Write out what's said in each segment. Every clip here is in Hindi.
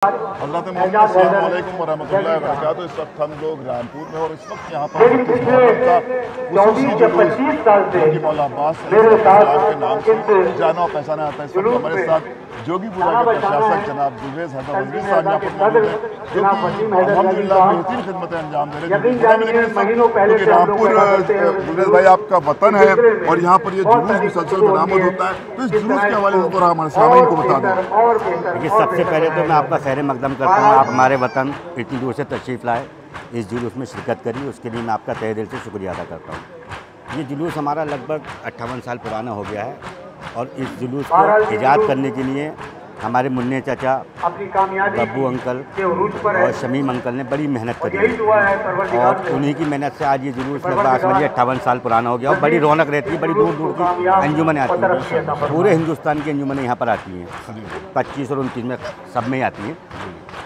हज़रत मोहम्मद अस्सलाम वालेकुम वरहमतुल्लाहि वबरकातुहू। इस वक्त हम लोग रामपुर में और इस वक्त यहाँ पर जो मौला अब्बास के नाम से जाना और पहचाना जाता है। इस वक्त हमारे साथ जोगीपुरा के प्रशासक जनाब जुवेज हैदर रज़वी साहब यहाँ पर मौजूद है, जो कि अल्हम्दुलिल्लाह बेहतरीन खिदमतें अंजाम दे रहे हैं। क्योंकि रामपुर जुवेज भाई आपका वतन है और यहाँ पर ये जुलूस मुसलसल बरामद होता है, तो इस जुलूस के हवाले से थोड़ा हमारे सामईन को बता दें। देखिए, सबसे पहले तो मैं आपका खैर मकदम करता हूँ। आप हमारे वतन इतनी दूर से तशरीफ़ लाए, इस जुलूस में शिरकत करी, उसके लिए मैं आपका तहे दिल से शुक्रिया अदा करता हूँ। ये जुलूस हमारा लगभग 58 साल पुराना हो गया है और इस जुलूस को ईजाद करने के लिए हमारे मुन्ने चाचा, बब्बू अंकल और शमीम अंकल ने बड़ी मेहनत करी और उन्हीं की मेहनत से आज ये जुलूस लगभग समझिए 58 साल पुराना हो गया और बड़ी रौनक रहती है। बड़ी दूर दूर की अंजुमनें आती हैं, पूरे हिंदुस्तान की अंजुमनें यहाँ पर आती हैं, 25 और 29 में सब में आती हैं।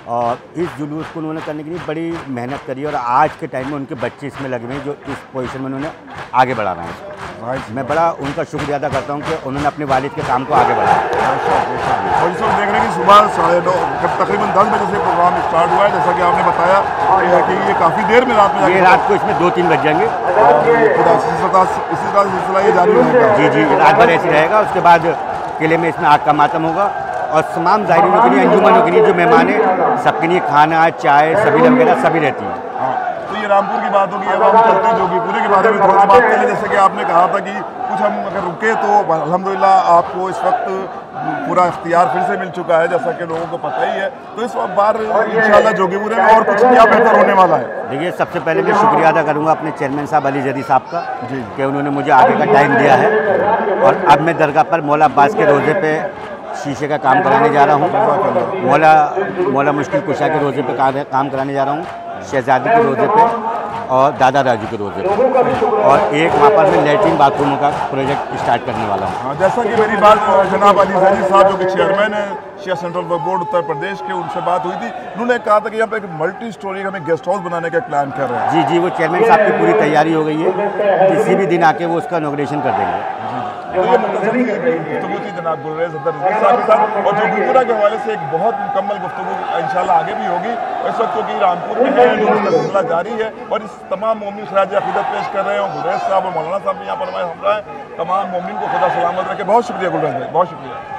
और इस जुलूस को उन्होंने करने के लिए बड़ी मेहनत करी और आज के टाइम में उनके बच्चे इसमें लगे हुए हैं जो इस पोजीशन में उन्होंने आगे बढ़ा रहे हैं। मैं बड़ा उनका शुक्रिया अदा करता हूँ कि उन्होंने अपने वालिद के काम को आगे बढ़ाया। और इस वक्त देख रहे हैं कि सुबह 9:30 तकरीबन 10 बजे से प्रोग्राम स्टार्ट हुआ है, जैसा कि आपने बताया कि ये काफ़ी देर में रात में ये रात को इसमें 2-3 बज जाएंगे। इसी तरह सिलसिला ये जारी रहेगा। जी, रात भर ऐसे रहेगा। उसके बाद किले में इसमें आग का मातम होगा और तमाम ज़ायरीनों के लिए, अंजुमनों के लिए, जो मेहमान हैं, सबके लिए खाना, चाय, सभी वगैरह सभी रहती है। तो ये रामपुर की बात होगी। अब हम चलते हैं जोगीपुरे के बारे में थोड़ा सा बात करें। जैसे कि आपने कहा था कि कुछ हम अगर रुके तो अल्हम्दुलिल्लाह आपको इस वक्त पूरा इख्तियार फिर से मिल चुका है, जैसा कि लोगों को पता ही है। तो इस बार इंशाल्लाह जोगीपुरे में और कुछ क्या बेहतर होने वाला है? देखिए, सबसे पहले मैं शुक्रिया अदा करूँगा अपने चेयरमैन साहब अली जदी साहब का कि उन्होंने मुझे आगे का टाइम दिया है। और अब मैं दरगाह पर मौला अब्बास के रोज़े पे शीशे का काम कराने जा रहा हूँ, मौला मुश्किल कुशा के रोज़े पे काम कराने जा रहा हूँ, शहजादी के रोज़े पे और दादा राजू के रोज़े पे, और एक वहाँ पर मैं लेटरिन बाथरूमों का प्रोजेक्ट स्टार्ट करने वाला हूँ। हाँ, जैसा कि मेरी बात जनाब अली जदी साहब जो कि चेयरमैन है शिया सेंट्रल वक्फ बोर्ड उत्तर प्रदेश के, उनसे बात हुई थी। उन्होंने कहा था कि यहाँ पे एक मल्टी स्टोरी हमें गेस्ट हाउस बनाने का प्लान कर रहे हैं। जी, वो चेयरमैन साहब की पूरी तैयारी हो गई है, किसी भी दिन आके वो उसका इनॉग्रेशन कर देंगे। तो ये गुफ्तगू थी जनाब जुवेज हैदर रज़वी साहब के साथ, और जोगीपुरा के हवाले से एक बहुत मुकम्मल गुफ्तगू इंशाल्लाह आगे भी होगी। इस वक्त क्योंकि रामपुर में है, जुलूस का सिलसिला जारी है और इस तमाम मोमिन खराज अक़ीदत पेश कर रहे हैं। गुलरेज साहब और मौलाना साहब भी यहाँ पर हमारे हमरा हैं। तमाम मोमिन को खुदा सलामत रखे। बहुत शुक्रिया गुलरेज भाई, बहुत शुक्रिया।